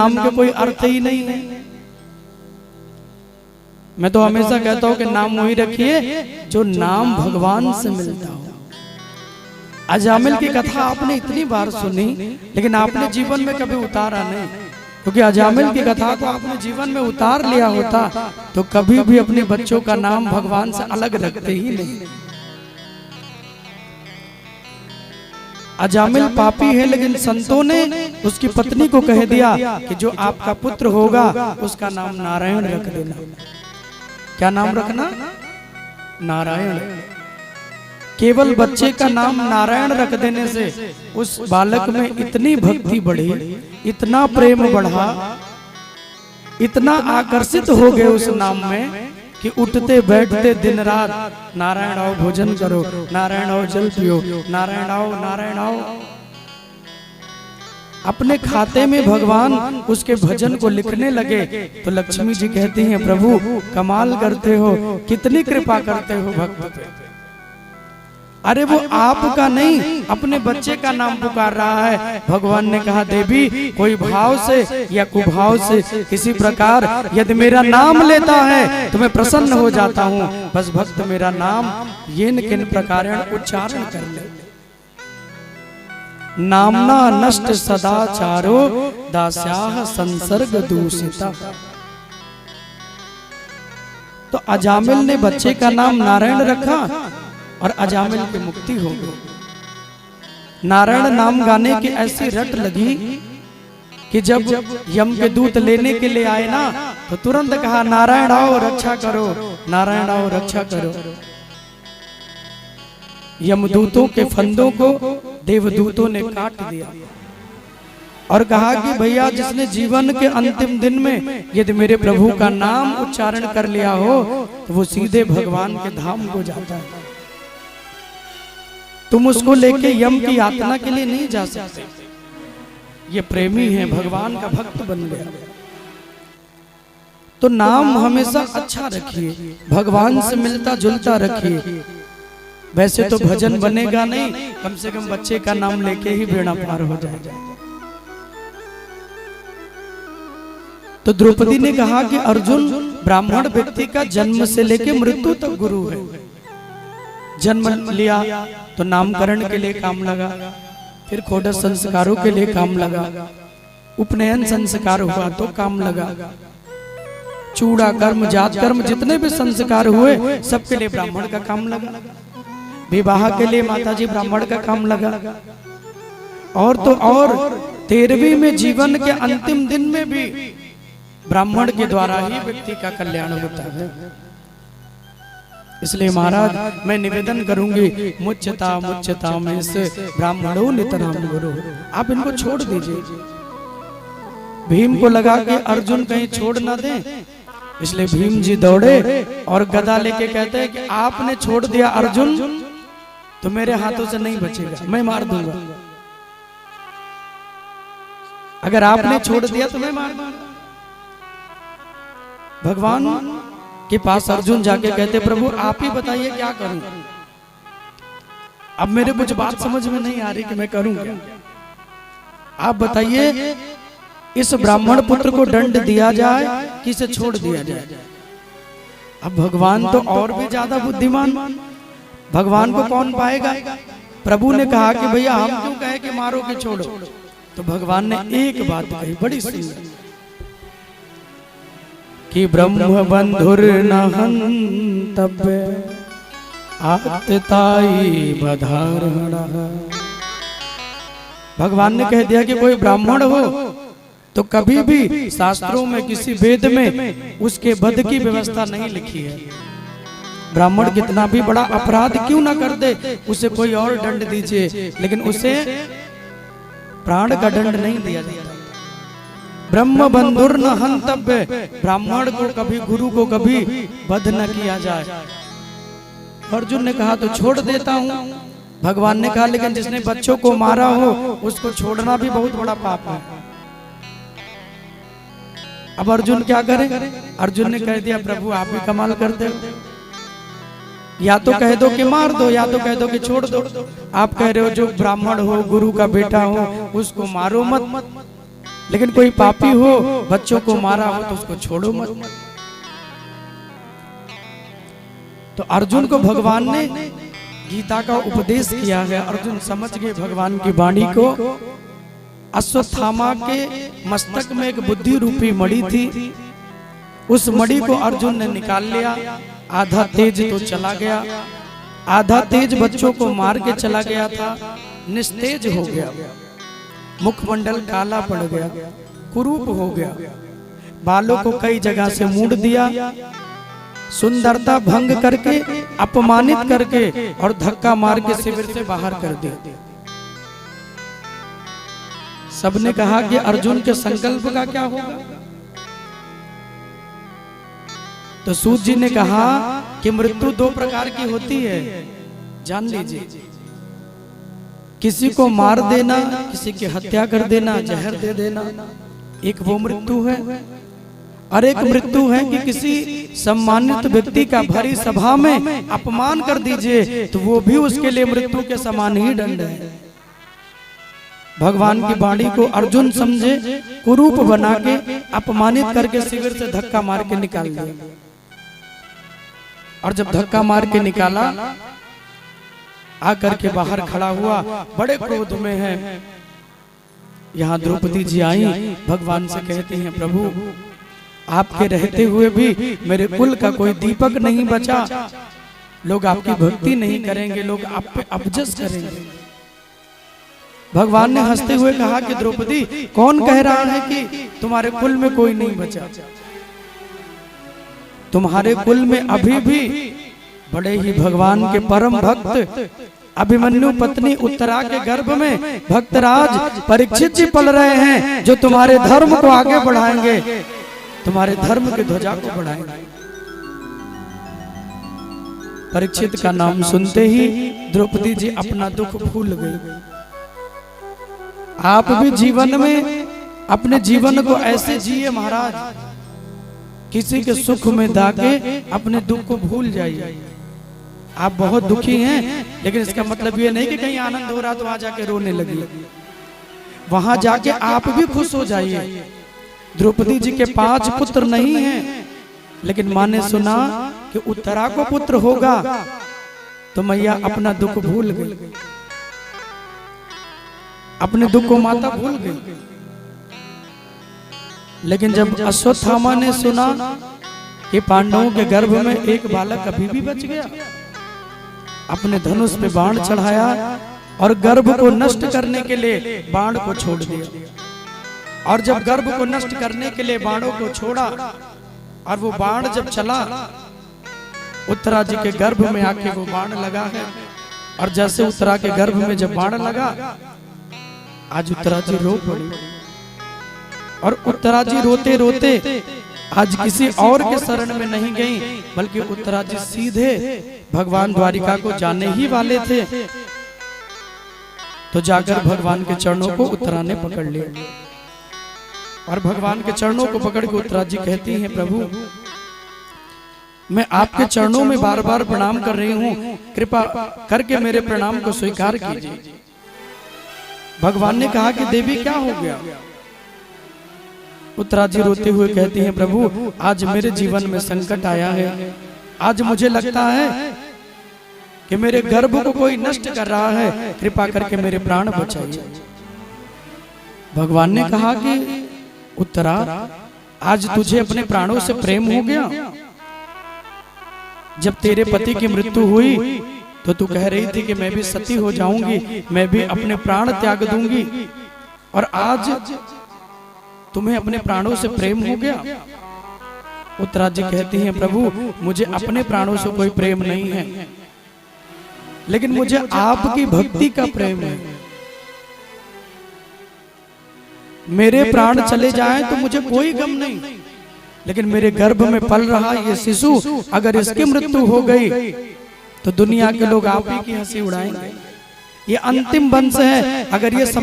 नाम के कोई अर्थ ही नहीं है। मैं तो हमेशा कहता हूं कि नाम वही रखिए जो नाम भगवान से मिलता हो। अजामिल की कथा आपने इतनी बार सुनी, लेकिन आपने जीवन में कभी उतारा नहीं, क्योंकि अजामिल की कथा को आपने जीवन में उतार लिया होता तो कभी भी अपने बच्चों का नाम भगवान से अलग रखते ही नहीं। अजामिल पापी है, लेकिन संतों ने उसकी पत्नी को कह दिया कि जो आपका पुत्र होगा उसका नाम नारायण रख देना। क्या नाम रखना? नारायण। केवल बच्चे का नाम नारायण रख देने से उस बालक में इतनी भक्ति बढ़ी, इतना प्रेम बढ़ा, इतना आकर्षित हो गए उस नाम में कि उठते बैठते दिन रात नारायण आओ भोजन करो, नारायण आओ जल पियो, नारायण आओ नारायण आओ। अपने खाते में भगवान उसके भजन को लिखने लगे तो लक्ष्मी जी कहती हैं, प्रभु कमाल करते हो, कितनी कृपा करते हो भक्त पे। अरे वो आपका नहीं, अपने बच्चे का नाम पुकार रहा है। भगवान ने कहा, देवी कोई भाव से या कुभाव से किसी प्रकार यदि मेरा नाम लेता है तो मैं प्रसन्न हो जाता हूँ, बस भक्त मेरा नाम ये न किन प्रकारेण उच्चारण कर ले। नामना नष्ट सदाचारो दास्याह संसर्ग दूषिता। तो अजामिल ने बच्चे का नाम नारायण रखा और अजामिल की मुक्ति हो गई। नारायण नाम गाने की ऐसी रट लगी कि जब यम के दूत लेने के लिए आए ना तो तुरंत कहा, नारायण आओ रक्षा करो, नारायण आओ रक्षा करो। यमदूतों के फंदों को देवदूतों ने काट दिया और कहा कि भैया जिसने जीवन के अंतिम दिन में यदि मेरे प्रभु का नाम उच्चारण कर लिया हो तो वो सीधे भगवान के धाम को जाता है। तुम उसको लेके यम की यातना के लिए नहीं जा सकते। ये प्रेमी है, भगवान का भक्त बन गया। तो नाम हमेशा अच्छा रखिए, भगवान से मिलता जुलता रखिए। वैसे तो भजन बनेगा नहीं, कम से कम बच्चे का नाम लेके ही बेड़ा पार हो जाएगा। तो द्रौपदी ने कहा कि अर्जुन ब्राह्मण व्यक्ति का जन्म से लेके मृत्यु तक गुरु है। जन्म लिया तो नामकरण के लिए काम लगा, फिर खोडस संस्कारों के लिए काम लगा, उपनयन संस्कार हुआ तो काम लगा, चूड़ा कर्म जात कर्म जितने भी संस्कार हुए सबके लिए ब्राह्मण का काम लगा, विवाह के लिए माताजी ब्राह्मण का काम लगा। और तो और 13वीं में जीवन के अंतिम दिन में भी ब्राह्मण के द्वारा ही व्यक्ति का कल्याण होता है। इसलिए महाराज मैं निवेदन करूंगी, मुच्यता में से ब्राह्मणों नितराम गुरु। आप इनको छोड़ दीजिए। भीम को लगा कि अर्जुन कहीं छोड़ ना दे, इसलिए भीम जी दौड़े और गदा लेके कहते हैं कि आपने छोड़ दिया अर्जुन तो मेरे हाथों से नहीं बचेगा, मैं मार दूंगा। अगर आपने छोड़ दिया तो मैं मार दूंगा। भगवान के पास अर्जुन जाके कहते, प्रभु आप ही बताइए क्या करूं। अब मेरे कुछ बात समझ में नहीं आ रही कि मैं करूं क्या। आप बताइए, इस ब्राह्मण पुत्र को दंड दिया जाए कि इसे छोड़ दिया जाए। अब भगवान तो और भी ज्यादा बुद्धिमान, भगवान को कौन पाएगा। प्रभु ने कहा कि भैया हम क्यों कहे कि मारो कि छोड़ो। तो भगवान ने एक बात कही बड़ी सुंदर कि ब्रह्म बंधुर न हन्तव्य आत्ताई बधारणा। भगवान ने कह दिया कि कोई ब्राह्मण हो तो कभी भी शास्त्रों में किसी वेद में उसके वध की व्यवस्था नहीं लिखी है। ब्राह्मण कितना भी बड़ा अपराध क्यों ना कर दे, उसे कोई और दंड दीजिए, लेकिन उसे प्राण का दंड नहीं दिया जाता। ब्रह्म बंधुर न हन्तव्य, ब्राह्मण को कभी गुरु को कभी वध न किया जाए। अर्जुन ने कहा तो छोड़ देता हूँ। भगवान ने कहा लेकिन जिसने बच्चों को मारा हो उसको छोड़ना भी बहुत बड़ा पाप है। अब अर्जुन क्या करे। अर्जुन ने कह दिया प्रभु आप भी कमाल करते हो, या तो कह दो कि मार दो या तो कह दो कि छोड़ दो। आप कह रहे हो जो ब्राह्मण हो गुरु का बेटा हो उसको मारो मत, लेकिन कोई पापी हो, बच्चों को मारा हो तो उसको छोड़ो मत। तो अर्जुन को भगवान ने गीता का उपदेश किया है। अर्जुन समझ गए भगवान की वाणी को। अश्वत्थामा के मस्तक में एक बुद्धि रूपी मणि थी। उस मणि को अर्जुन ने निकाल लिया। आधा तेज तो चला गया, आधा तेज बच्चों को मार के चला गया था, निस्तेज हो गया, मुखमंडल काला पड़ गया, कुरूप हो गया, बालों को कई जगह से मूड़ दिया, सुंदरता भंग करके, अपमानित करके और धक्का मार के शिविर से बाहर कर दिया। सबने कहा कि अर्जुन के संकल्प का क्या होगा? तो सूत जी ने कहा कि मृत्यु दो प्रकार की होती है, जान लीजिए। किसी को मार देना, किसी की हत्या कर देना, जहर दे देना, एक वो मृत्यु है। और एक मृत्यु है कि किसी सम्मानित व्यक्ति का भरी सभा में अपमान कर दीजिए, तो वो भी उसके लिए मृत्यु के समान ही दंड है। भगवान की वाणी को अर्जुन समझे, कुरूप बना के, अपमानित करके शिविर से धक्का मार के निकाल दिया। और जब धक्का मार के निकाला, आकर के बाहर खड़ा हुआ, बड़े क्रोध में है। यहाँ द्रौपदी जी आई, भगवान से कहती हैं, प्रभु आपके रहते हुए भी मेरे कुल का कोई दीपक नहीं बचा, लोग आपकी भक्ति नहीं करेंगे, लोग आप पे अपजस करेंगे। भगवान ने हंसते हुए कहा कि द्रौपदी, कौन कह रहा है कि तुम्हारे कुल में कोई नहीं बचा? तुम्हारे कुल में अभी भी बड़े ही भगवान के परम भक्त अभिमन्यु पत्नी उत्तरा के गर्भ में भक्तराज परीक्षित जी पल रहे हैं, जो तुम्हारे धर्म को आगे बढ़ाएंगे, तुम्हारे धर्म के ध्वजा को बढ़ाएंगे। परीक्षित का नाम सुनते ही द्रौपदी जी अपना दुख भूल गई। आप भी जीवन में अपने जीवन को ऐसे जिए महाराज, किसी के सुख में दागे अपने दुख को भूल जाइए। आप बहुत दुखी हैं, लेकिन इसका मतलब ये नहीं कि कहीं आनंद हो रहा तो वहां जाके रोने लगी। वहां जाके आप भी खुश हो जाइए। द्रौपदी जी के 5 पुत्र नहीं हैं, लेकिन माँ ने सुना कि उत्तरा को पुत्र होगा, तो मैया अपना दुख भूल गई, अपने दुख को माता भूल गई। लेकिन जब अश्वत्थामा ने सुना कि पांडवों के गर्भ में एक बालक अभी भी बच गया, अपने धनुष पे बाण चढ़ाया और गर्भ को नष्ट करने के लिए बाण को छोड़ दिया। और जब गर्भ को नष्ट करने के लिए बाणों को छोड़ा और वो बाण जब चला, उत्तरा जी के गर्भ में आके वो बाण लगा है। और जैसे उत्तरा के गर्भ में जब बाण लगा, आज उत्तरा जी रो पड़ी। और उत्तरा जी रोते रोते आज किसी और के शरण में नहीं गई, बल्कि उत्तरा जी सीधे भगवान द्वारिका को जाने ही वाले थे। तो जाकर भगवान के चरणों को उत्तरा ने पकड़ लिया। और भगवान के चरणों को पकड़ के उत्तरा जी कहती हैं, प्रभु मैं आपके चरणों में बार बार प्रणाम कर रही हूँ, कृपा करके मेरे प्रणाम को स्वीकार कीजिए। भगवान ने कहा कि देवी क्या हो गया? उत्तरा जी रोते हुए कहती हैं, प्रभु आज मेरे जीवन में संकट आया है। आज मुझे लगता है कि मेरे गर्भ को कोई नष्ट कर रहा है, कृपा करके मेरे प्राण बचाइए। भगवान ने कहा कि उत्तरा, आज तुझे अपने प्राणों से प्रेम हो गया। जब तेरे पति की मृत्यु हुई तो तू कह रही थी कि मैं भी सती हो जाऊंगी, मैं भी अपने प्राण त्याग दूंगी, और आज तुम्हें अपने प्राणों से प्रेम हो गया। उत्तरा जी कहती हैं, प्रभु मुझे अपने प्राणों से कोई प्रेम नहीं है, लेकिन मुझे आपकी भक्ति का प्रेम है। मेरे प्राण चले जाएं तो मुझे कोई गम नहीं, लेकिन मेरे गर्भ में पल रहा ये शिशु, अगर इसकी मृत्यु हो गई तो दुनिया के लोग आप ही की हंसी उड़ाएंगे। ये अंतिम वंश है, अगर ये